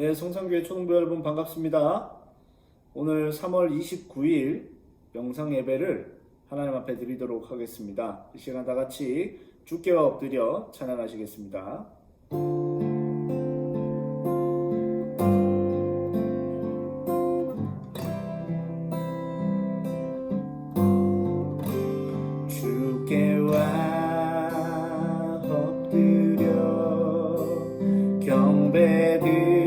네, 성산교회 초등부 여러분 반갑습니다. 오늘 3월 29일 영상 예배를 하나님 앞에 드리도록 하겠습니다. 이 시간 다 같이 주께와 엎드려 찬양하시겠습니다. 주께와 엎드려 경배드립니다.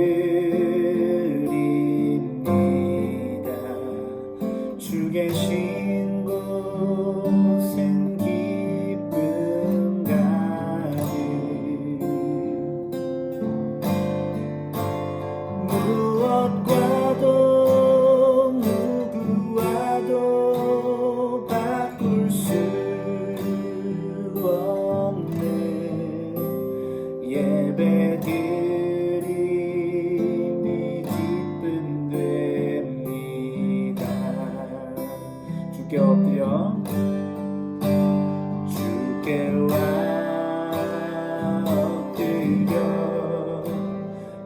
주 계신 곳엔 기쁨 가득 무엇과도 누구와도 바꿀 수 없는 예배드림이 기쁨됩니다. 주께 엎드려 주께와 엎드려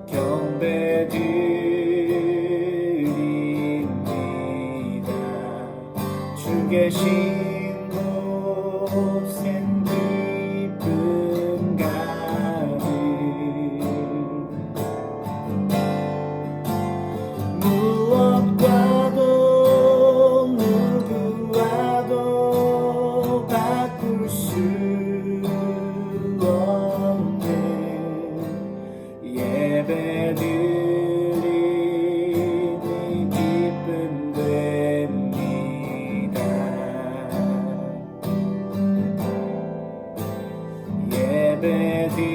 경배드립니다. 주 계신 곳엔 기쁨 가득 무엇과도 누구와도 바꿀 수 없는 예배드림이 기쁨됩니다. 예배드림이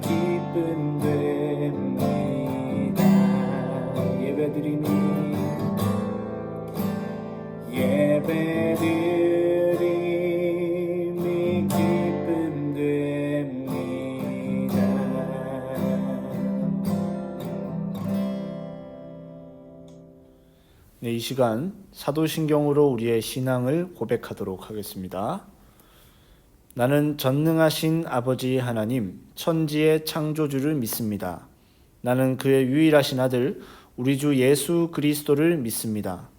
기쁨됩니다. 예배드림이 기쁨됩니다. 네, 이 시간 사도신경으로 우리의 신앙을 고백하도록 하겠습니다. 나는 전능하신 아버지 하나님, 천지의 창조주를 믿습니다. 나는 그의 유일하신 아들, 우리 주 예수 그리스도를 믿습니다.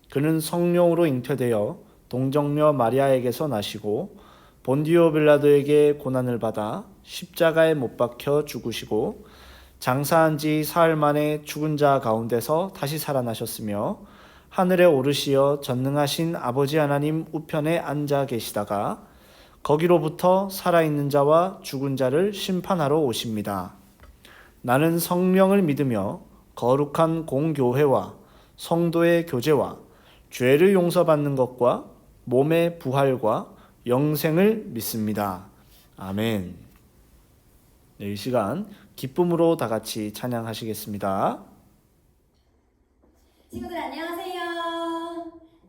그는 성령으로 잉태되어 동정녀 마리아에게서 나시고 본디오 빌라도에게 고난을 받아 십자가에 못 박혀 죽으시고 장사한 지 사흘 만에 죽은 자 가운데서 다시 살아나셨으며 하늘에 오르시어 전능하신 아버지 하나님 우편에 앉아 계시다가 거기로부터 살아있는 자와 죽은 자를 심판하러 오십니다. 나는 성령을 믿으며 거룩한 공교회와 성도의 교제와 죄를 용서받는 것과 몸의 부활과 영생을 믿습니다. 아멘. 네, 이 시간 기쁨으로 다 같이 찬양하시겠습니다. 친구들 안녕하세요.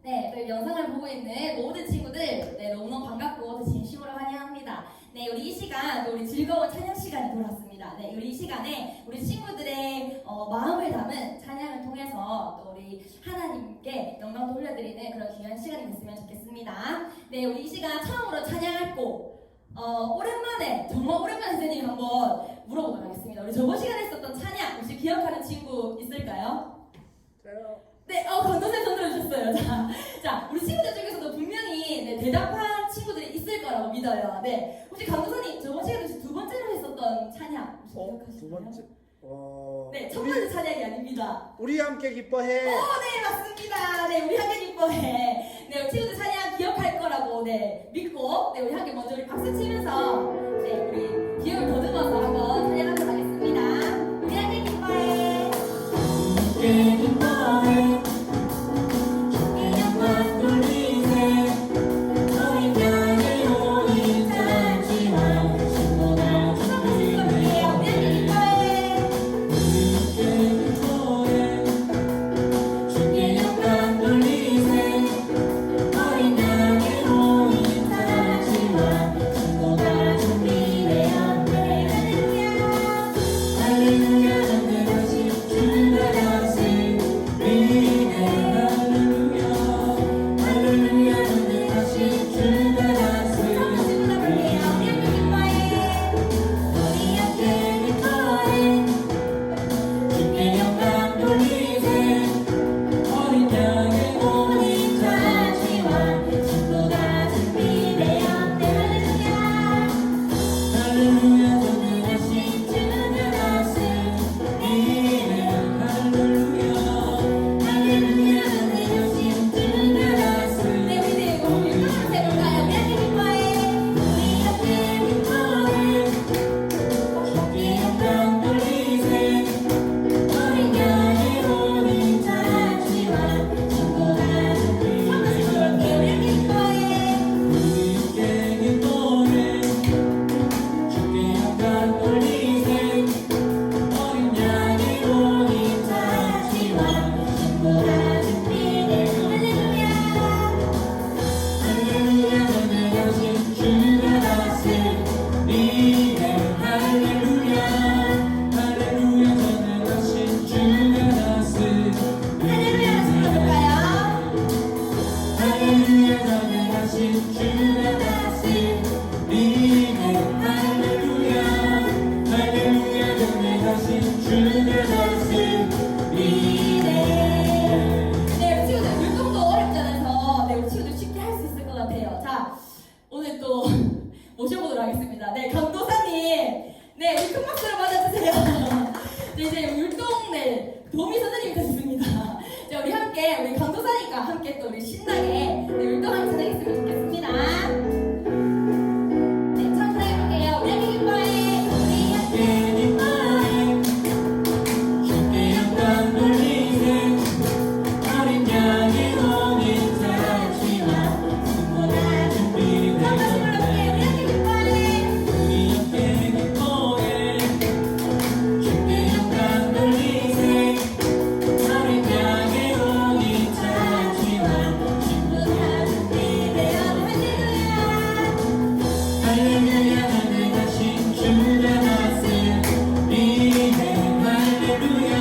네, 또 영상을 보고 있는 모든 친구들 너무너무 반갑고 또 진심으로 환영합니다. 네, 우리 이 시간 또 우리 즐거운 찬양 시간이 돌아왔습니다. 네, 우리 이 시간에 우리 친구들의 마음을 담은 찬양을 통해서 또 우리 하나님께 영광 돌려드리는 그런 귀한 시간이 됐으면 좋겠습니다. 네, 우리 이 시간 처음으로 찬양할 곡 오랜만에 정말 오랜만에 선생님 한번 물어보도록 하겠습니다. 우리 저번 시간에 했었던 찬양 혹시 기억하는 친구 있을까요? 네, 건도쌤 손 들어주셨어요. 자, 우리 친구들 중에서도 분명히 대답한 친구들이 있을 거라고 믿어요. 네, 혹시 강도사님 저번 시간에 두 번째로 했었던 찬양 혹시 기억하시나요? 두 번째. 네, 첫 번째 찬양이 아닙니다. 우리 함께 기뻐해. 네, 맞습니다. 네, 우리 함께 기뻐해. 네, 우리 친구들 찬양 기억할 거라고 믿고 우리 함께 먼저 우리 박수 치면서 우리 기억을 더듬어서 한번 찬양하도록 하겠습니다. 우리 함께 기뻐해. 함께 기뻐해. 신나게 네, 율동하게 진행했으면 좋겠습니다. 네, 처음 시작해볼게요. 우리 함께 기뻐해. 우리 함께 기뻐해 주께 영광 돌리세 어린 양의 오니 자치와 승모가 준비되었네 우리 함께 기뻐해 주께 영광 돌리세 어린 양의 오니 자치와 승모가 준비되었네 할렐루야 하늘과 신주가 다스리네 할렐루야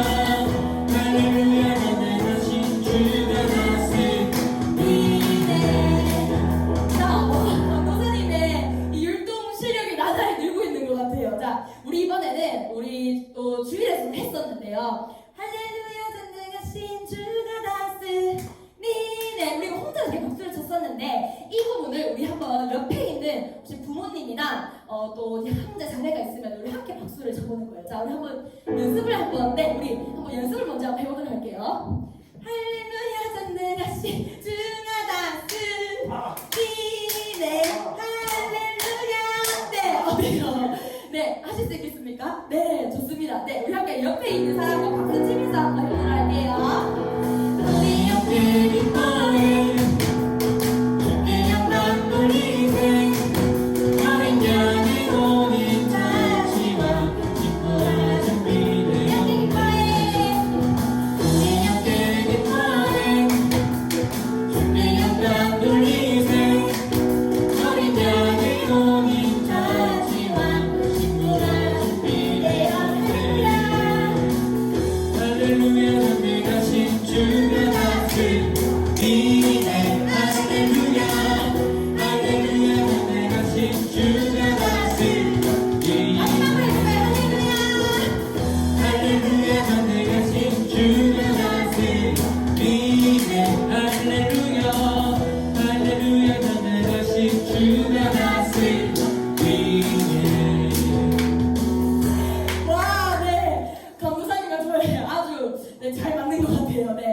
할렐루야 하늘과 신주가 다스리네 자, 노사님의 이 율동 실력이 나날이 늘고 있는 것 같아요. 자, 우리 이번에는 우리 또 주일에서 했었는데요. 할렐루야 전능하신 주가 다스리네. 우리가 혼자 이렇게 박수를 쳤었는데 이 부분을 우리 한번 옆에 있는 혹시 부모님이나 또 형제 자매가 있으면 우리 함께 박수를 쳐보는 거예요. 자, 우리 한번 연습을 한번 우리 한번 연습을 먼저 한번 해보도록 할게요. 할렐루야 전능하신 주가 다스리네 할렐루야 네 어때요? 네 하실 수 있겠습니까? 네 좋습니다. 네 우리 함께 옆에 있는 사람과 박수 치면서 한번 해보도록 할게요. 우리 함께 기뻐해 주께 영광 돌리세 어린 양의 오니 자치와 기뻐라 준비되었네 우리 함께 기뻐해 주께 영광 돌리세 어린 양의 오니 자치와 기뻐라 준비되었네 할렐루야 전능하신 주가 다스리네 할렐루야 할렐루야 전능하신 주가 다스리네 할렐루야 전능하신 주가 다스리네 할렐루야 할렐루야 전능하신 주가 다스리네 와, 네. 강도사님과 저의 아주 잘 맞는 것 같아요. 네.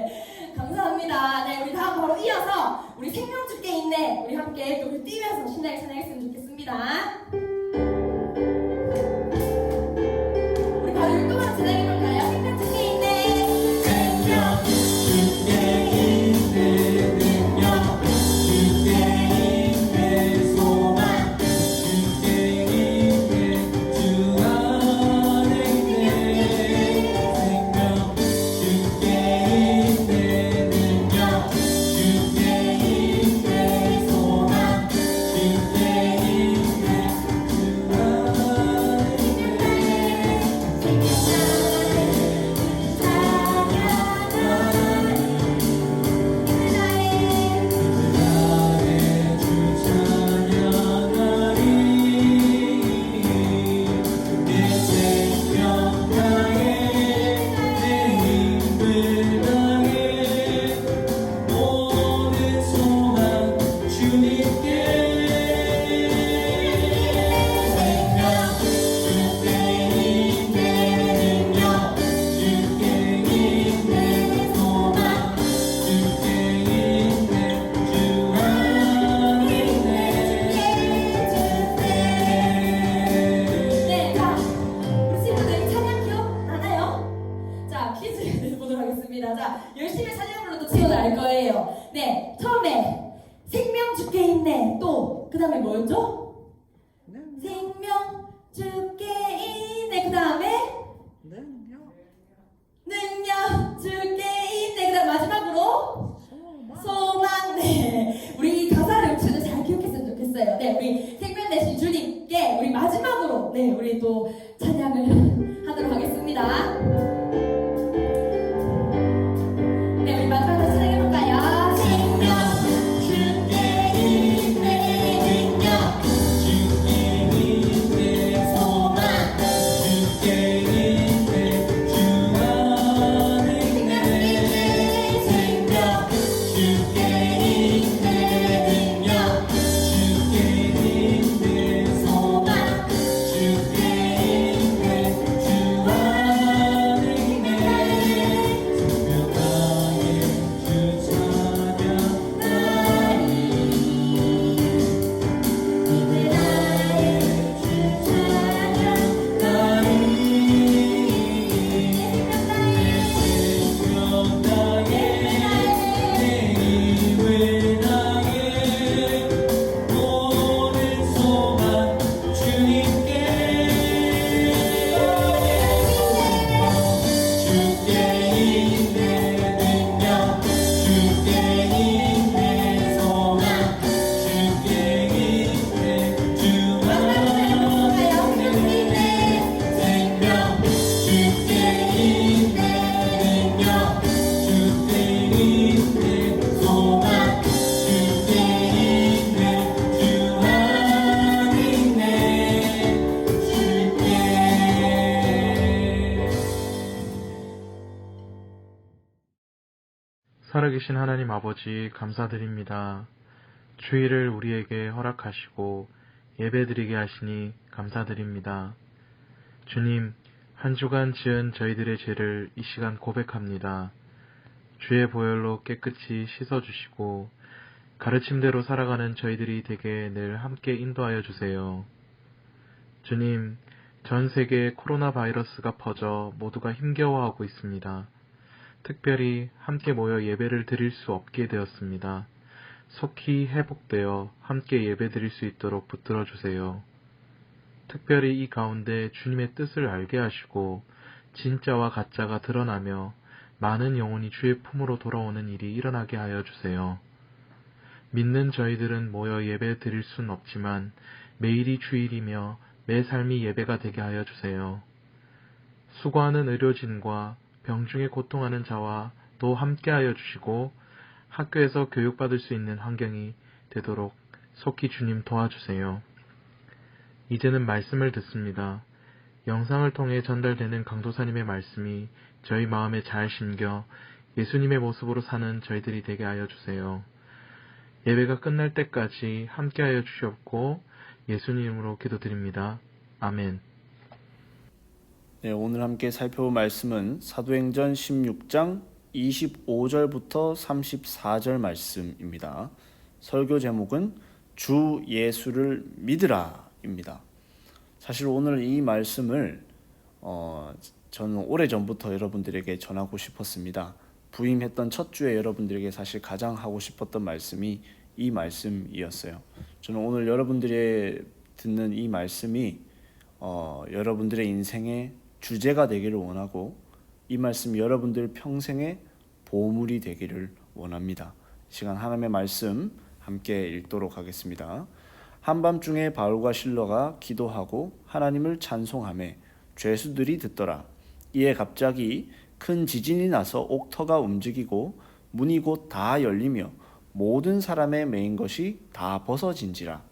감사합니다. 네, 우리 다음 바로 이어서 우리 생명축제 있네. 우리 함께 또 뛰면서 신나게 찬양했으면 좋겠습니다. 우리 바로 율동하는 진행해볼까요? 생명축제 있네. 생명 주께 있는 능력 주께 있는 소망 주께 있는 주 안에 있네 생명 주께 있는 능력 주께 있는 소망 주께 있는 주 네, 처음에 생명 주께 있네. 또 그 다음에 뭐였죠? 생명 주께 있네. 그 다음에 능력 주께 있네. 그 다음 마지막으로 소망. 네, 우리 가사를 혹시나 잘 기억했으면 좋겠어요. 네, 우리 생명 되신 주님께 우리 마지막으로 우리 또 찬양을 하도록 하겠습니다. 네, 우리 마지막으로 찬양해볼까요? 생명 주께 있네 능력 주께 있네 소망 주께 있네 주 안에 있네 살아계신 하나님 아버지 감사드립니다. 주일을 우리에게 허락하시고 예배드리게 하시니 감사드립니다. 주님, 한 주간 지은 저희들의 죄를 이 시간 고백합니다. 주의 보혈로 깨끗이 씻어주시고 가르침대로 살아가는 저희들이 되게 늘 함께 인도하여 주세요. 주님, 전 세계에 코로나 바이러스가 퍼져 모두가 힘겨워하고 있습니다. 특별히 함께 모여 예배를 드릴 수 없게 되었습니다. 속히 회복되어 함께 예배 드릴 수 있도록 붙들어 주세요. 특별히 이 가운데 주님의 뜻을 알게 하시고 진짜와 가짜가 드러나며 많은 영혼이 주의 품으로 돌아오는 일이 일어나게 하여 주세요. 믿는 저희들은 모여 예배 드릴 순 없지만 매일이 주일이며 매 삶이 예배가 되게 하여 주세요. 수고하는 의료진과 병중에 고통하는 자와 또 함께하여 주시고 학교에서 교육받을 수 있는 환경이 되도록 속히 주님 도와주세요. 이제는 말씀을 듣습니다. 영상을 통해 전달되는 강도사님의 말씀이 저희 마음에 잘 심겨 예수님의 모습으로 사는 저희들이 되게 하여 주세요. 예배가 끝날 때까지 함께하여 주시옵고 예수님으로 기도드립니다. 아멘. 네, 오늘 함께 살펴볼 말씀은 사도행전 16장 25절부터 34절 말씀입니다. 설교 제목은 주 예수를 믿으라입니다. 사실 오늘 이 말씀을 저는 오래전부터 여러분들에게 전하고 싶었습니다. 부임했던 첫 주에 여러분들에게 사실 가장 하고 싶었던 말씀이 이 말씀이었어요. 저는 오늘 여러분들이 듣는 이 말씀이 여러분들의 인생의 주제가 되기를 원하고 이 말씀이 여러분들 평생의 보물이 되기를 원합니다. 이 시간 하나님의 말씀 함께 읽도록 하겠습니다. 한밤중에 바울과 실러가 기도하고 하나님을 찬송하며 죄수들이 듣더라. 이에 갑자기 큰 지진이 나서 옥터가 움직이고 문이 곧 다 열리며 모든 사람의 매인 것이 다 벗어진지라.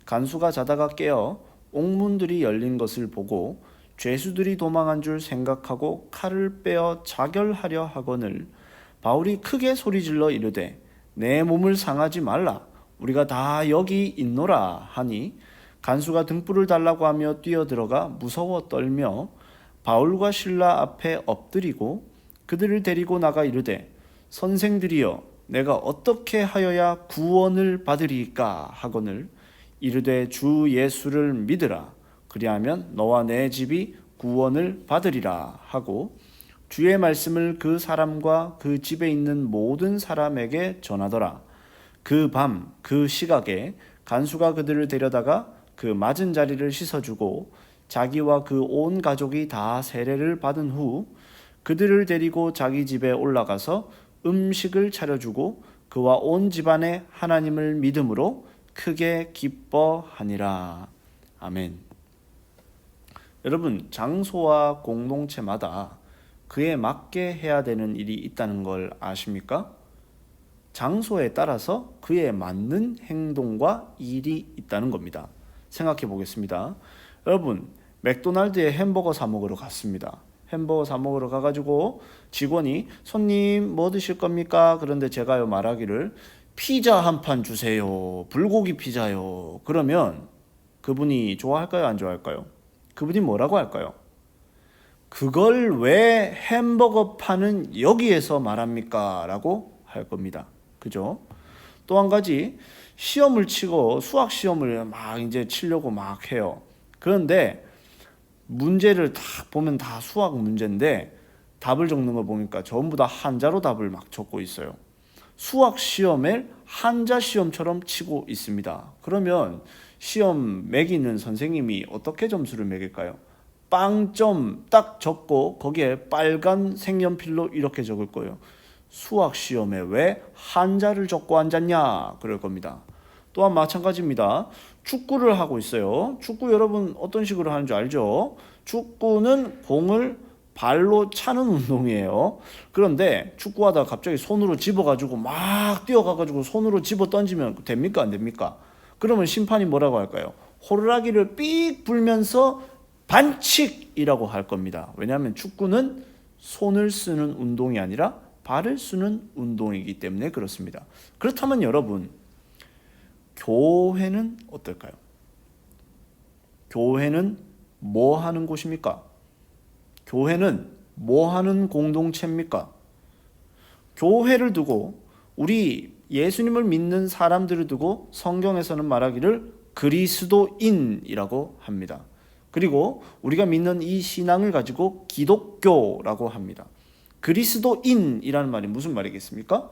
간수가 자다가 깨어 옥문들이 열린 것을 보고 죄수들이 도망한 줄 생각하고 칼을 빼어 자결하려 하거늘 바울이 크게 소리질러 이르되 내 몸을 상하지 말라. 우리가 다 여기 있노라 하니 간수가 등불을 달라고 하며 뛰어들어가 무서워 떨며 바울과 실라 앞에 엎드리고 그들을 데리고 나가 이르되 선생들이여 내가 어떻게 하여야 구원을 받으리까 하거늘 이르되 주 예수를 믿으라. 그리하면 너와 내 집이 구원을 받으리라 하고 주의 말씀을 그 사람과 그 집에 있는 모든 사람에게 전하더라. 그 밤 그 시각에 간수가 그들을 데려다가 그 맞은 자리를 씻어주고 자기와 그 온 가족이 다 세례를 받은 후 그들을 데리고 자기 집에 올라가서 음식을 차려주고 그와 온 집안에 하나님을 믿음으로 크게 기뻐하니라. 아멘. 여러분, 장소와 공동체마다 그에 맞게 해야 되는 일이 있다는 걸 아십니까? 장소에 따라서 그에 맞는 행동과 일이 있다는 겁니다. 생각해 보겠습니다. 여러분, 맥도날드에 햄버거 사 먹으러 갔습니다. 햄버거 사 먹으러 가가지고 직원이 손님 뭐 드실 겁니까? 그런데 제가요 말하기를 피자 한 판 주세요. 불고기 피자요. 그러면 그분이 좋아할까요? 안 좋아할까요? 그분이 뭐라고 할까요? 그걸 왜 햄버거 파는 여기에서 말합니까? 라고 할 겁니다. 그죠? 또 한 가지, 시험을 치고 수학 시험을 막 이제 치려고 막 해요. 그런데 문제를 딱 보면 다 수학 문제인데 답을 적는 거 보니까 전부 다 한자로 답을 막 적고 있어요. 수학 시험을 한자 시험처럼 치고 있습니다. 그러면 시험 매기는 선생님이 어떻게 점수를 매길까요? 빵점 딱 적고 거기에 빨간 색연필로 이렇게 적을 거예요. 수학 시험에 왜 한자를 적고 앉았냐? 그럴 겁니다. 또한 마찬가지입니다. 축구를 하고 있어요. 축구 여러분 어떤 식으로 하는 줄 알죠? 축구는 공을 발로 차는 운동이에요. 그런데 축구하다가 갑자기 손으로 집어가지고 막 뛰어가가지고 손으로 집어 던지면 됩니까? 안 됩니까? 그러면 심판이 뭐라고 할까요? 호루라기를 삑 불면서 반칙이라고 할 겁니다. 왜냐하면 축구는 손을 쓰는 운동이 아니라 발을 쓰는 운동이기 때문에 그렇습니다. 그렇다면 여러분, 교회는 어떨까요? 교회는 뭐 하는 곳입니까? 교회는 뭐 하는 공동체입니까? 교회를 두고, 우리 예수님을 믿는 사람들을 두고 성경에서는 말하기를 그리스도인이라고 합니다. 그리고 우리가 믿는 이 신앙을 가지고 기독교라고 합니다. 그리스도인이라는 말이 무슨 말이겠습니까?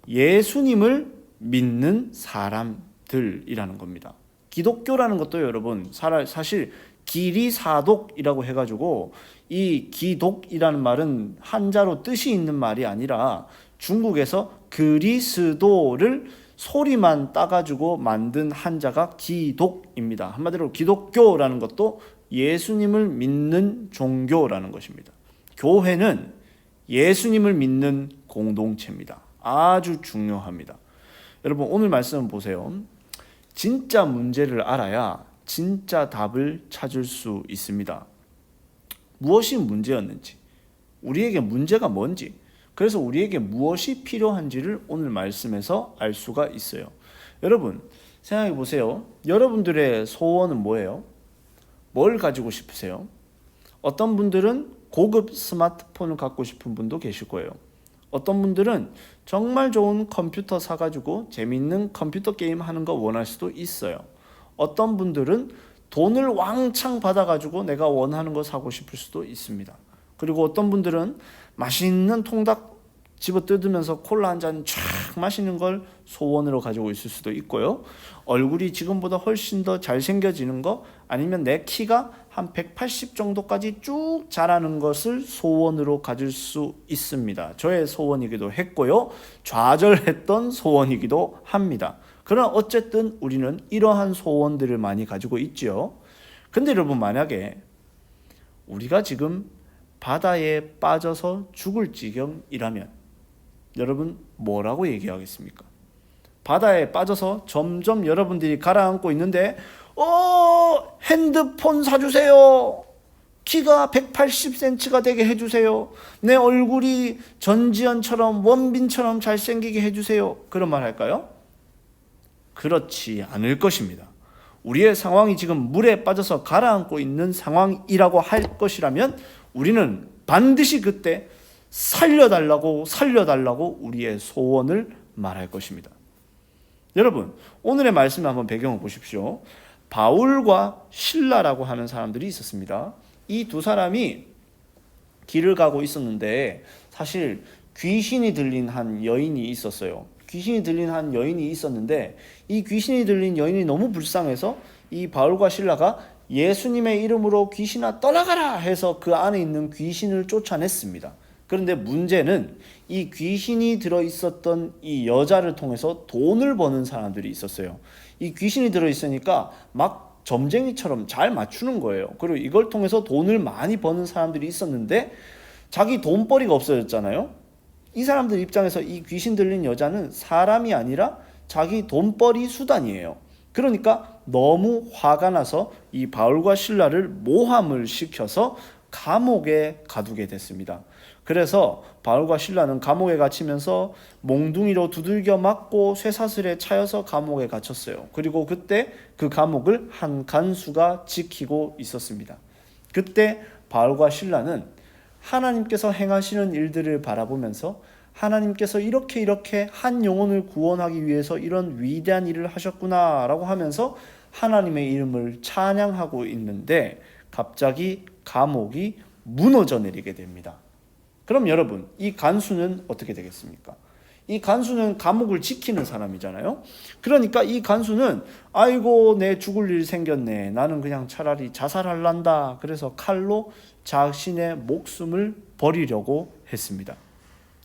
예수님을 믿는 사람들이라는 겁니다. 기독교라는 것도 여러분 사실 기리사독이라고 해가지고, 이 기독이라는 말은 한자로 뜻이 있는 말이 아니라 중국에서 그리스도를 소리만 따가지고 만든 한자가 기독입니다. 한마디로 기독교라는 것도 예수님을 믿는 종교라는 것입니다. 교회는 예수님을 믿는 공동체입니다. 아주 중요합니다. 여러분, 오늘 말씀 보세요. 진짜 문제를 알아야 진짜 답을 찾을 수 있습니다. 무엇이 문제였는지, 우리에게 문제가 뭔지, 그래서 우리에게 무엇이 필요한지를 오늘 말씀에서 알 수가 있어요. 여러분, 생각해 보세요. 여러분들의 소원은 뭐예요? 뭘 가지고 싶으세요? 어떤 분들은 고급 스마트폰을 갖고 싶은 분도 계실 거예요. 어떤 분들은 정말 좋은 컴퓨터 사가지고 재밌는 컴퓨터 게임 하는 거 원할 수도 있어요. 어떤 분들은 돈을 왕창 받아가지고 내가 원하는 거 사고 싶을 수도 있습니다. 그리고 어떤 분들은 맛있는 통닭 집어 뜯으면서 콜라 한 잔 쫙 마시는 걸 소원으로 가지고 있을 수도 있고요. 얼굴이 지금보다 훨씬 더 잘생겨지는 거, 아니면 내 키가 한 180 정도까지 쭉 자라는 것을 소원으로 가질 수 있습니다. 저의 소원이기도 했고요. 좌절했던 소원이기도 합니다. 그러나 어쨌든 우리는 이러한 소원들을 많이 가지고 있죠. 근데 여러분, 만약에 우리가 지금 바다에 빠져서 죽을 지경이라면 여러분 뭐라고 얘기하겠습니까? 바다에 빠져서 점점 여러분들이 가라앉고 있는데 핸드폰 사주세요. 키가 180cm가 되게 해주세요. 내 얼굴이 전지현처럼 원빈처럼 잘생기게 해주세요. 그런 말 할까요? 그렇지 않을 것입니다. 우리의 상황이 지금 물에 빠져서 가라앉고 있는 상황이라고 할 것이라면 우리는 반드시 그때 살려달라고 우리의 소원을 말할 것입니다. 여러분, 오늘의 말씀을 한번 배경을 보십시오. 바울과 실라라고 하는 사람들이 있었습니다. 이 두 사람이 길을 가고 있었는데 사실 귀신이 들린 한 여인이 있었어요. 귀신이 들린 한 여인이 있었는데 이 귀신이 들린 여인이 너무 불쌍해서 이 바울과 실라가 예수님의 이름으로 귀신아 떠나가라 해서 그 안에 있는 귀신을 쫓아냈습니다. 그런데 문제는 이 귀신이 들어있었던 이 여자를 통해서 돈을 버는 사람들이 있었어요. 이 귀신이 들어있으니까 막 점쟁이처럼 잘 맞추는 거예요. 그리고 이걸 통해서 돈을 많이 버는 사람들이 있었는데 자기 돈벌이가 없어졌잖아요. 이 사람들 입장에서 이 귀신 들린 여자는 사람이 아니라 자기 돈벌이 수단이에요. 그러니까 너무 화가 나서 이 바울과 실라를 모함을 시켜서 감옥에 가두게 됐습니다. 그래서 바울과 실라는 감옥에 갇히면서 몽둥이로 두들겨 맞고 쇠사슬에 차여서 감옥에 갇혔어요. 그리고 그때 그 감옥을 한 간수가 지키고 있었습니다. 그때 바울과 실라는 하나님께서 행하시는 일들을 바라보면서 하나님께서 이렇게 한 영혼을 구원하기 위해서 이런 위대한 일을 하셨구나라고 하면서 하나님의 이름을 찬양하고 있는데 갑자기 감옥이 무너져 내리게 됩니다. 그럼 여러분, 이 간수는 어떻게 되겠습니까? 이 간수는 감옥을 지키는 사람이잖아요. 그러니까 이 간수는 아이고 내 죽을 일 생겼네. 나는 그냥 차라리 자살할란다. 그래서 칼로 자신의 목숨을 버리려고 했습니다.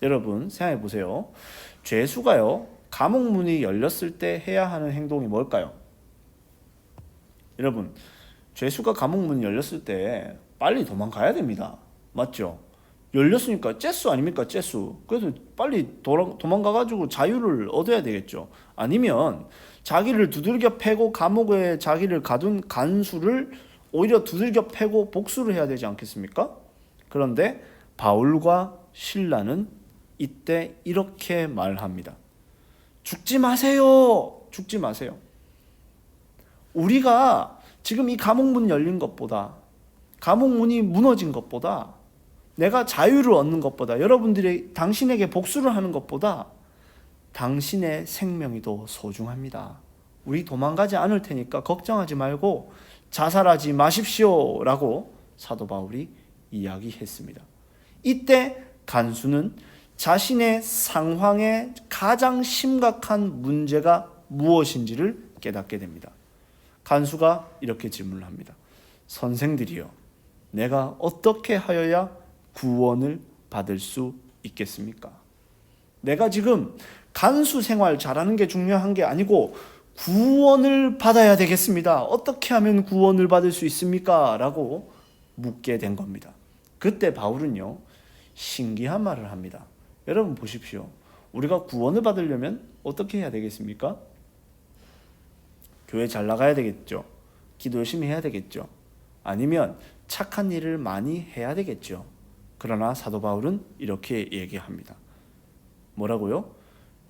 여러분 생각해 보세요. 죄수가요, 감옥 문이 열렸을 때 해야 하는 행동이 뭘까요? 여러분, 죄수가 감옥 문이 열렸을 때 빨리 도망가야 됩니다. 맞죠? 열렸으니까 째수 아닙니까? 째수. 그래서 빨리 도망가가지고 자유를 얻어야 되겠죠. 아니면 자기를 두들겨 패고 감옥에 자기를 가둔 간수를 오히려 두들겨 패고 복수를 해야 되지 않겠습니까? 그런데 바울과 신라는 이때 이렇게 말합니다. 죽지 마세요. 죽지 마세요. 우리가 지금 이 감옥문 열린 것보다, 감옥문이 무너진 것보다, 내가 자유를 얻는 것보다, 여러분들이 당신에게 복수를 하는 것보다 당신의 생명이 더 소중합니다. 우리 도망가지 않을 테니까 걱정하지 말고 자살하지 마십시오 라고 사도 바울이 이야기했습니다. 이때 간수는 자신의 상황의 가장 심각한 문제가 무엇인지를 깨닫게 됩니다. 간수가 이렇게 질문을 합니다. 선생들이여, 내가 어떻게 하여야 구원을 받을 수 있겠습니까? 내가 지금 간수 생활 잘하는 게 중요한 게 아니고 구원을 받아야 되겠습니다. 어떻게 하면 구원을 받을 수 있습니까? 라고 묻게 된 겁니다. 그때 바울은요, 신기한 말을 합니다. 여러분 보십시오. 우리가 구원을 받으려면 어떻게 해야 되겠습니까? 교회 잘 나가야 되겠죠. 기도 열심히 해야 되겠죠. 아니면 착한 일을 많이 해야 되겠죠. 그러나 사도 바울은 이렇게 얘기합니다. 뭐라고요?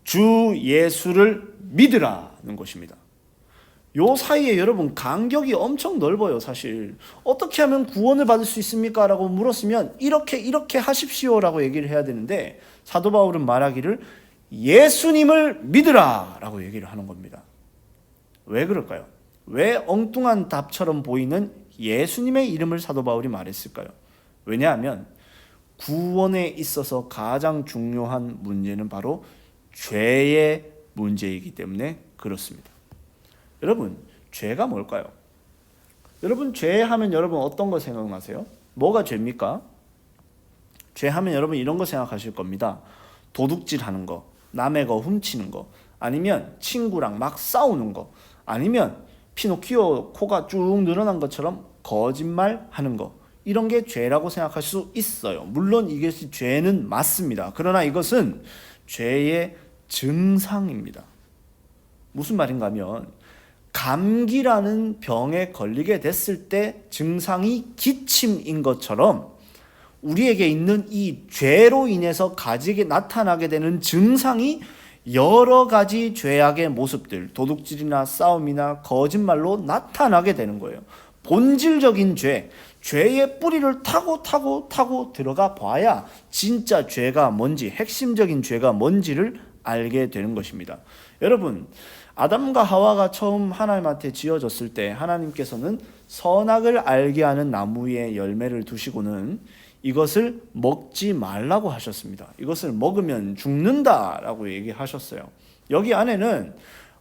주 예수를 믿으라는 것입니다. 요 사이에 여러분 간격이 엄청 넓어요. 사실 어떻게 하면 구원을 받을 수 있습니까? 라고 물었으면 이렇게 하십시오 라고 얘기를 해야 되는데, 사도 바울은 말하기를 예수님을 믿으라 라고 얘기를 하는 겁니다. 왜 그럴까요? 왜 엉뚱한 답처럼 보이는 예수님의 이름을 사도 바울이 말했을까요? 왜냐하면 구원에 있어서 가장 중요한 문제는 바로 죄의 문제이기 때문에 그렇습니다. 여러분, 죄가 뭘까요? 여러분, 죄 하면 여러분 어떤 거 생각나세요? 뭐가 죄입니까? 죄 하면 여러분 이런 거 생각하실 겁니다. 도둑질 하는 거, 남의 거 훔치는 거, 아니면 친구랑 막 싸우는 거, 아니면 피노키오 코가 쭉 늘어난 것처럼 거짓말 하는 거, 이런 게 죄라고 생각할 수 있어요. 물론 이것이 죄는 맞습니다. 그러나 이것은 죄의 증상입니다. 무슨 말인가 하면 감기라는 병에 걸리게 됐을 때 증상이 기침인 것처럼 우리에게 있는 이 죄로 인해서 나타나게 되는 증상이 여러 가지 죄악의 모습들, 도둑질이나 싸움이나 거짓말로 나타나게 되는 거예요. 본질적인 죄의 뿌리를 타고 들어가 봐야 진짜 죄가 뭔지, 핵심적인 죄가 뭔지를 알게 되는 것입니다. 여러분, 아담과 하와가 처음 하나님한테 지어졌을 때 하나님께서는 선악을 알게 하는 나무의 열매를 두시고는 이것을 먹지 말라고 하셨습니다. 이것을 먹으면 죽는다라고 얘기하셨어요. 여기 안에는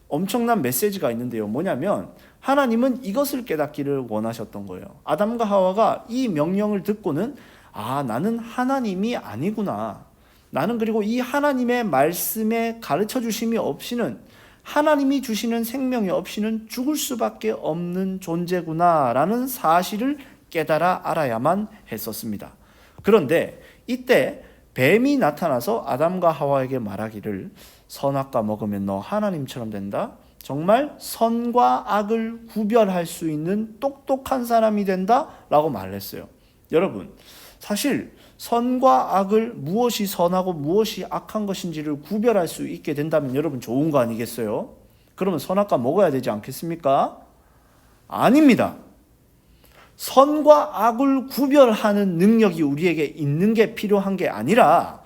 엄청난 메시지가 있는데요. 뭐냐면 하나님은 이것을 깨닫기를 원하셨던 거예요. 아담과 하와가 이 명령을 듣고는 나는 하나님이 아니구나. 나는 그리고 이 하나님의 말씀에 가르쳐 주심이 없이는, 하나님이 주시는 생명이 없이는 죽을 수밖에 없는 존재구나 라는 사실을 깨달아 알아야만 했었습니다. 그런데 이때 뱀이 나타나서 아담과 하와에게 말하기를 선악과 먹으면 너 하나님처럼 된다. 정말 선과 악을 구별할 수 있는 똑똑한 사람이 된다 라고 말했어요. 여러분, 사실 선과 악을, 무엇이 선하고 무엇이 악한 것인지를 구별할 수 있게 된다면 여러분 좋은 거 아니겠어요? 그러면 선악과 먹어야 되지 않겠습니까? 아닙니다. 선과 악을 구별하는 능력이 우리에게 있는 게 필요한 게 아니라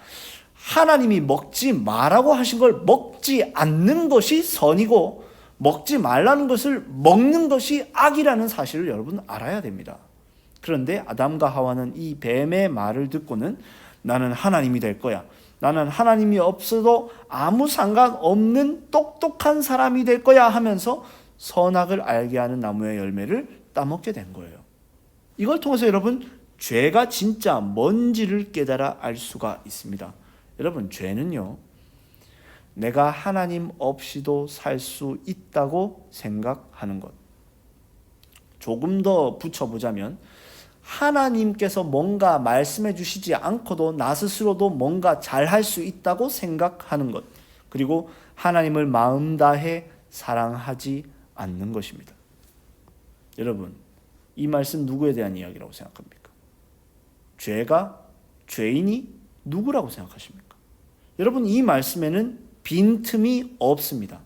하나님이 먹지 말라고 하신 걸 먹지 않는 것이 선이고 먹지 말라는 것을 먹는 것이 악이라는 사실을 여러분 알아야 됩니다. 그런데 아담과 하와는 이 뱀의 말을 듣고는 나는 하나님이 될 거야. 나는 하나님이 없어도 아무 상관없는 똑똑한 사람이 될 거야 하면서 선악을 알게 하는 나무의 열매를 따먹게 된 거예요. 이걸 통해서 여러분 죄가 진짜 뭔지를 깨달아 알 수가 있습니다. 여러분, 죄는요, 내가 하나님 없이도 살 수 있다고 생각하는 것. 조금 더 붙여보자면 하나님께서 뭔가 말씀해 주시지 않고도 나 스스로도 뭔가 잘할 수 있다고 생각하는 것. 그리고 하나님을 마음 다해 사랑하지 않는 것입니다. 여러분, 이 말씀 누구에 대한 이야기라고 생각합니까? 죄인이 누구라고 생각하십니까? 여러분, 이 말씀에는 빈틈이 없습니다.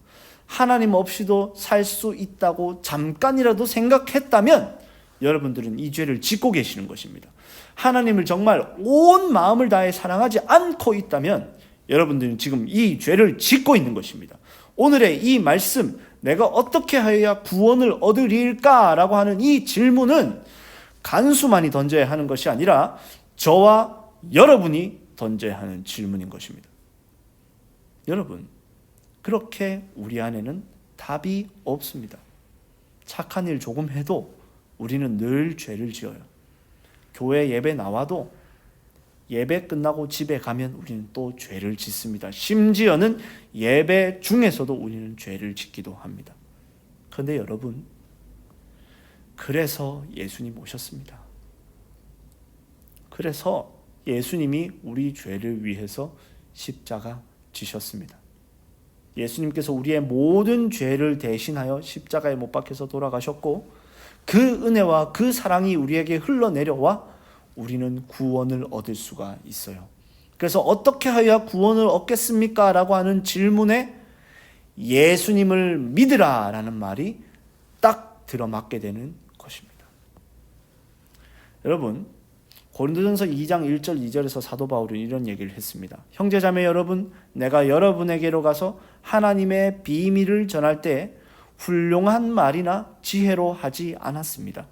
하나님 없이도 살 수 있다고 잠깐이라도 생각했다면 여러분들은 이 죄를 짓고 계시는 것입니다. 하나님을 정말 온 마음을 다해 사랑하지 않고 있다면 여러분들은 지금 이 죄를 짓고 있는 것입니다. 오늘의 이 말씀, 내가 어떻게 하여야 구원을 얻으리일까라고 하는 이 질문은 간수만이 던져야 하는 것이 아니라 저와 여러분이 던져야 하는 질문인 것입니다. 여러분, 그렇게 우리 안에는 답이 없습니다. 착한 일 조금 해도 우리는 늘 죄를 지어요. 교회 예배 나와도 예배 끝나고 집에 가면 우리는 또 죄를 짓습니다. 심지어는 예배 중에서도 우리는 죄를 짓기도 합니다. 그런데 여러분, 그래서 예수님 오셨습니다. 그래서 예수님이 우리 죄를 위해서 십자가 지셨습니다. 예수님께서 우리의 모든 죄를 대신하여 십자가에 못 박혀서 돌아가셨고 그 은혜와 그 사랑이 우리에게 흘러내려와 우리는 구원을 얻을 수가 있어요. 그래서 어떻게 하여야 구원을 얻겠습니까? 라고 하는 질문에 예수님을 믿으라 라는 말이 딱 들어맞게 되는 것입니다. 여러분, 고린도전서 2장 1절 2절에서 사도 바울은 이런 얘기를 했습니다. 형제자매 여러분, 내가 여러분에게로 가서 하나님의 비밀을 전할 때 훌륭한 말이나 지혜로 하지 않았습니다.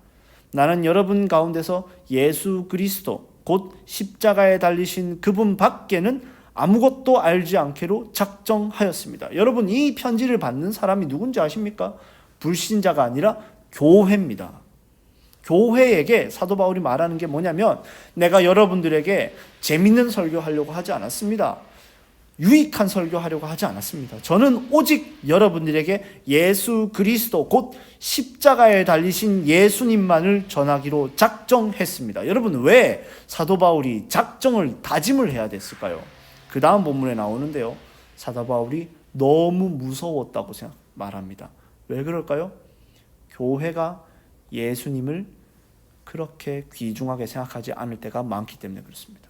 나는 여러분 가운데서 예수 그리스도 곧 십자가에 달리신 그분 밖에는 아무것도 알지 않기로 작정하였습니다. 여러분, 이 편지를 받는 사람이 누군지 아십니까? 불신자가 아니라 교회입니다. 교회에게 사도 바울이 말하는 게 뭐냐면, 내가 여러분들에게 재밌는 설교하려고 하지 않았습니다. 유익한 설교하려고 하지 않았습니다. 저는 오직 여러분들에게 예수 그리스도 곧 십자가에 달리신 예수님만을 전하기로 작정했습니다. 여러분, 왜 사도 바울이 작정을 다짐을 해야 됐을까요? 그 다음 본문에 나오는데요, 사도 바울이 너무 무서웠다고 말합니다. 왜 그럴까요? 교회가 예수님을 그렇게 귀중하게 생각하지 않을 때가 많기 때문에 그렇습니다.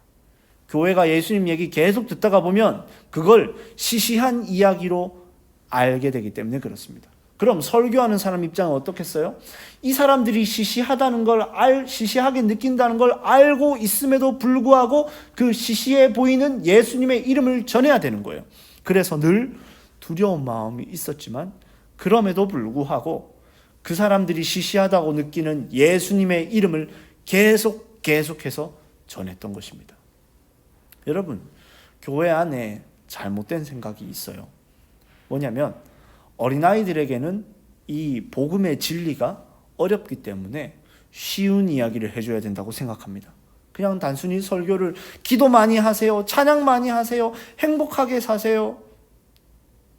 교회가 예수님 얘기 계속 듣다가 보면 그걸 시시한 이야기로 알게 되기 때문에 그렇습니다. 그럼 설교하는 사람 입장은 어떻겠어요? 이 사람들이 시시하다는 걸 시시하게 느낀다는 걸 알고 있음에도 불구하고 그 시시해 보이는 예수님의 이름을 전해야 되는 거예요. 그래서 늘 두려운 마음이 있었지만 그럼에도 불구하고 그 사람들이 시시하다고 느끼는 예수님의 이름을 계속해서 전했던 것입니다. 여러분, 교회 안에 잘못된 생각이 있어요. 뭐냐면 어린아이들에게는 이 복음의 진리가 어렵기 때문에 쉬운 이야기를 해줘야 된다고 생각합니다. 그냥 단순히 설교를 기도 많이 하세요, 찬양 많이 하세요, 행복하게 사세요,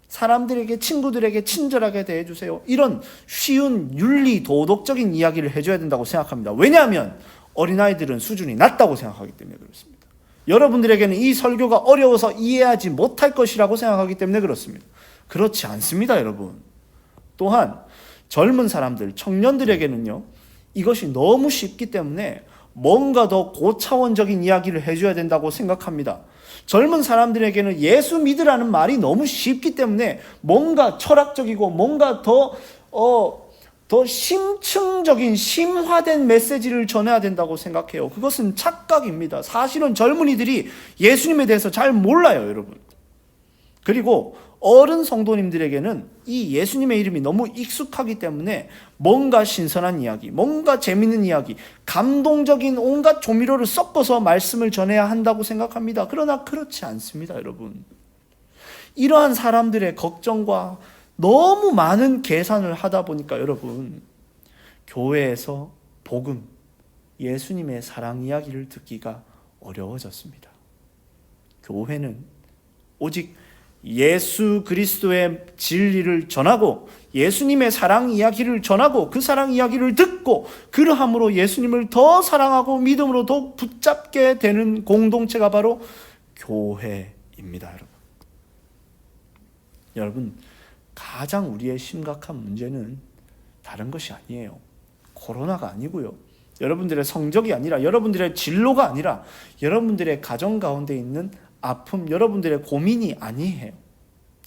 사람들에게, 친구들에게 친절하게 대해주세요, 이런 쉬운 윤리 도덕적인 이야기를 해줘야 된다고 생각합니다. 왜냐하면 어린아이들은 수준이 낮다고 생각하기 때문에 그렇습니다. 여러분들에게는 이 설교가 어려워서 이해하지 못할 것이라고 생각하기 때문에 그렇습니다. 그렇지 않습니다, 여러분. 또한 젊은 사람들, 청년들에게는요, 이것이 너무 쉽기 때문에 뭔가 더 고차원적인 이야기를 해줘야 된다고 생각합니다. 젊은 사람들에게는 예수 믿으라는 말이 너무 쉽기 때문에 뭔가 철학적이고 뭔가 더 심층적인 심화된 메시지를 전해야 된다고 생각해요. 그것은 착각입니다. 사실은 젊은이들이 예수님에 대해서 잘 몰라요, 여러분. 그리고 어른 성도님들에게는 이 예수님의 이름이 너무 익숙하기 때문에 뭔가 신선한 이야기, 뭔가 재밌는 이야기, 감동적인 온갖 조미료를 섞어서 말씀을 전해야 한다고 생각합니다. 그러나 그렇지 않습니다, 여러분. 이러한 사람들의 걱정과 너무 많은 계산을 하다 보니까 여러분, 교회에서 복음, 예수님의 사랑 이야기를 듣기가 어려워졌습니다. 교회는 오직 예수 그리스도의 진리를 전하고 예수님의 사랑 이야기를 전하고 그 사랑 이야기를 듣고 그러함으로 예수님을 더 사랑하고 믿음으로 더 붙잡게 되는 공동체가 바로 교회입니다, 여러분. 여러분, 가장 우리의 심각한 문제는 다른 것이 아니에요. 코로나가 아니고요. 여러분들의 성적이 아니라, 여러분들의 진로가 아니라 여러분들의 가정 가운데 있는 아픔, 여러분들의 고민이 아니에요.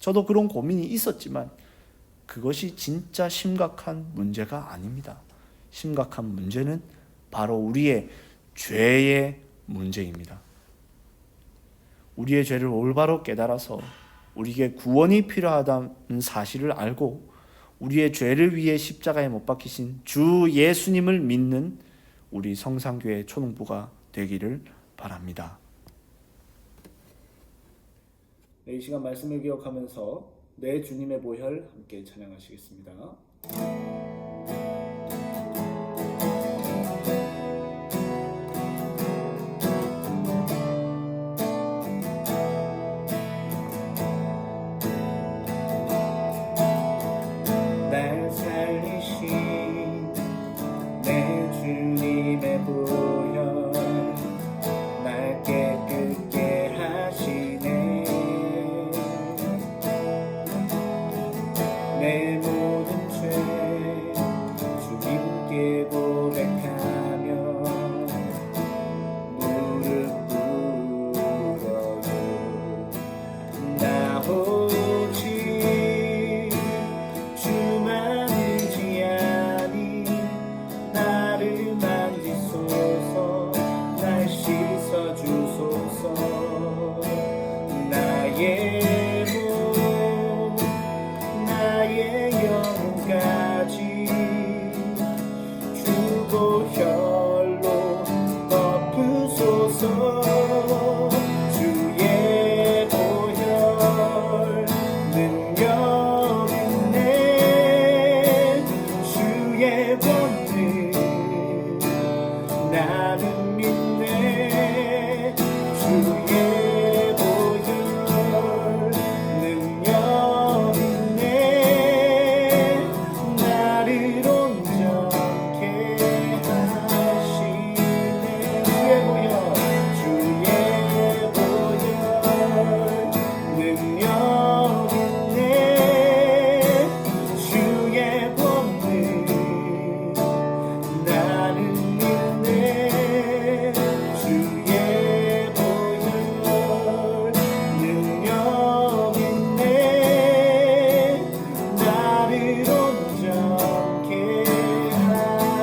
저도 그런 고민이 있었지만 그것이 진짜 심각한 문제가 아닙니다. 심각한 문제는 바로 우리의 죄의 문제입니다. 우리의 죄를 올바로 깨달아서 우리에게 구원이 필요하다는 사실을 알고 우리의 죄를 위해 십자가에 못 박히신 주 예수님을 믿는 우리 성산교회 초능부가 되기를 바랍니다. 이 시간 말씀을 기억하면서 내 주님의 보혈 함께 찬양하시겠습니다. 날 살리신 내 주님의 보혈 날 깨끗게 하시네. 내 모든 죄 주님께 고백하며 무릎 꿇어요. 나 오직 주만 의지하니 나를 만지소서. 날 씻어주소서. 나의 몸 나의 영혼까지 주 보혈로 덮으소서. 주의 보혈 능력 있네. 주의 권능 나는 믿네. 주의 보혈 능력 있네. 나를 온전케 하시네. 주의 보혈 능력 있네. 주의 권능 나는 믿네. 주의 보혈 능력 있네. 나를 온전케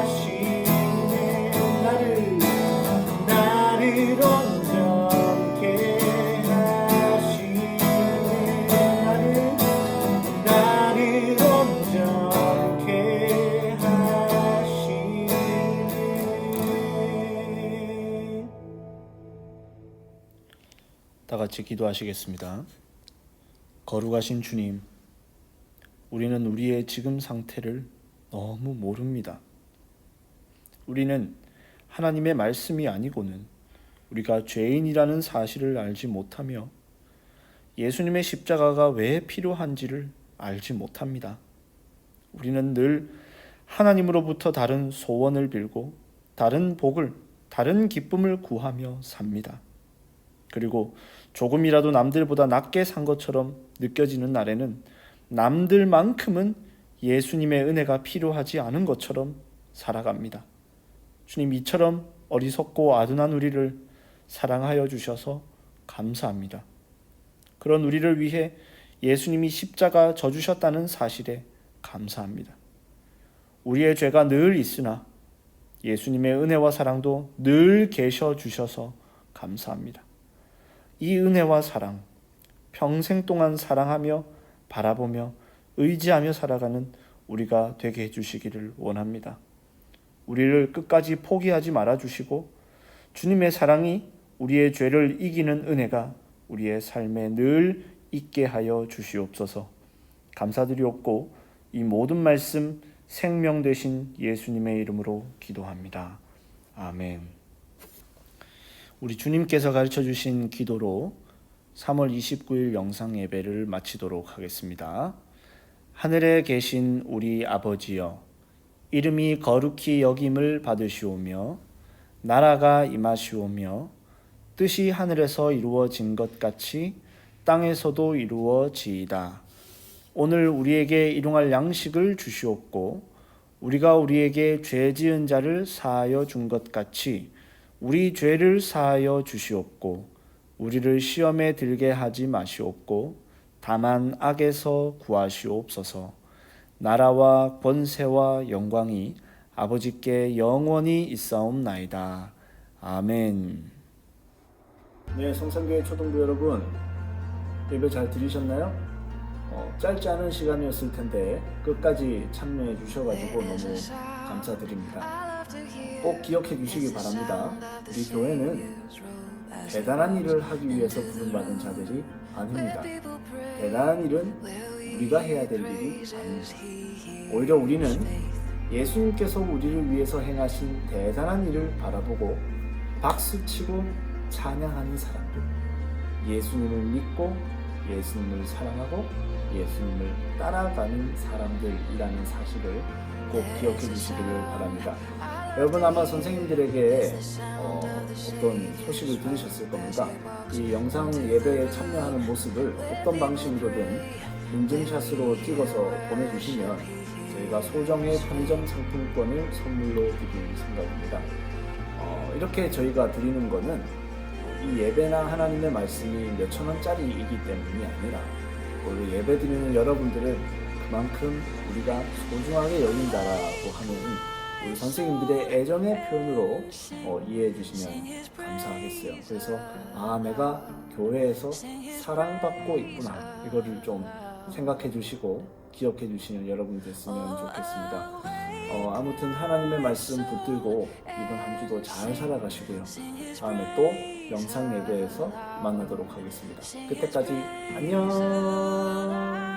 하시네. 나를 온전케 하시네. 나를 온전케 하시네. 다 같이 기도하시겠습니다. 거룩하신 주님, 우리는 우리의 지금 상태를 너무 모릅니다. 우리는 하나님의 말씀이 아니고는 우리가 죄인이라는 사실을 알지 못하며 예수님의 십자가가 왜 필요한지를 알지 못합니다. 우리는 늘 하나님으로부터 다른 소원을 빌고 다른 복을, 다른 기쁨을 구하며 삽니다. 그리고 조금이라도 남들보다 낮게 산 것처럼 느껴지는 날에는 남들만큼은 예수님의 은혜가 필요하지 않은 것처럼 살아갑니다. 주님, 이처럼 어리석고 아둔한 우리를 사랑하여 주셔서 감사합니다. 그런 우리를 위해 예수님이 십자가 져주셨다는 사실에 감사합니다. 우리의 죄가 늘 있으나 예수님의 은혜와 사랑도 늘 계셔 주셔서 감사합니다. 이 은혜와 사랑, 평생 동안 사랑하며 바라보며 의지하며 살아가는 우리가 되게 해주시기를 원합니다. 우리를 끝까지 포기하지 말아주시고 주님의 사랑이 우리의 죄를 이기는 은혜가 우리의 삶에 늘 있게 하여 주시옵소서. 감사드리옵고 이 모든 말씀 생명 되신 예수님의 이름으로 기도합니다. 아멘. 우리 주님께서 가르쳐주신 기도로 3월 29일 영상 예배를 마치도록 하겠습니다. 하늘에 계신 우리 아버지여, 이름이 거룩히 여김을 받으시오며 나라가 임하시오며 뜻이 하늘에서 이루어진 것 같이 땅에서도 이루어지이다. 오늘 우리에게 일용할 양식을 주시옵고 우리가 우리에게 죄 지은 자를 사하여 준 것 같이 우리 죄를 사하여 주시옵고 우리를 시험에 들게 하지 마시옵고 다만 악에서 구하시옵소서. 나라와 권세와 영광이 아버지께 영원히 있사옵나이다. 아멘. 네, 성산교회 초등부 여러분, 예배 잘 들으셨나요? 짧지 않은 시간이었을 텐데 끝까지 참여해 주셔가지고 너무 감사드립니다. 꼭 기억해 주시기 바랍니다. 우리 교회는 대단한 일을 하기 위해서 부름받은 자들이 아닙니다. 대단한 일은 우리가 해야 될 일이 아닙니다. 오히려 우리는 예수님께서 우리를 위해서 행하신 대단한 일을 바라보고 박수치고 찬양하는 사람들, 예수님을 믿고 예수님을 사랑하고 예수님을 따라가는 사람들이라는 사실을 꼭 기억해 주시기를 바랍니다. 여러분 아마 선생님들에게 어떤 소식을 들으셨을 겁니다. 이 영상 예배에 참여하는 모습을 어떤 방식으로든 인증샷으로 찍어서 보내주시면 저희가 소정의 편의점 상품권을 선물로 드릴 생각입니다. 이렇게 저희가 드리는 거는 이 예배나 하나님의 말씀이 몇천 원짜리이기 때문이 아니라 오늘 예배 드리는 여러분들은 그만큼 우리가 소중하게 여긴다라고 하는 우리 선생님들의 애정의 표현으로 이해해 주시면 감사하겠어요. 그래서 내가 교회에서 사랑받고 있구나, 이거를 좀 생각해 주시고 기억해 주시는 여러분이 됐으면 좋겠습니다. 아무튼 하나님의 말씀 붙들고 이번 한 주도 잘 살아가시고요. 다음에 또 영상 예배에서 만나도록 하겠습니다. 그때까지 안녕.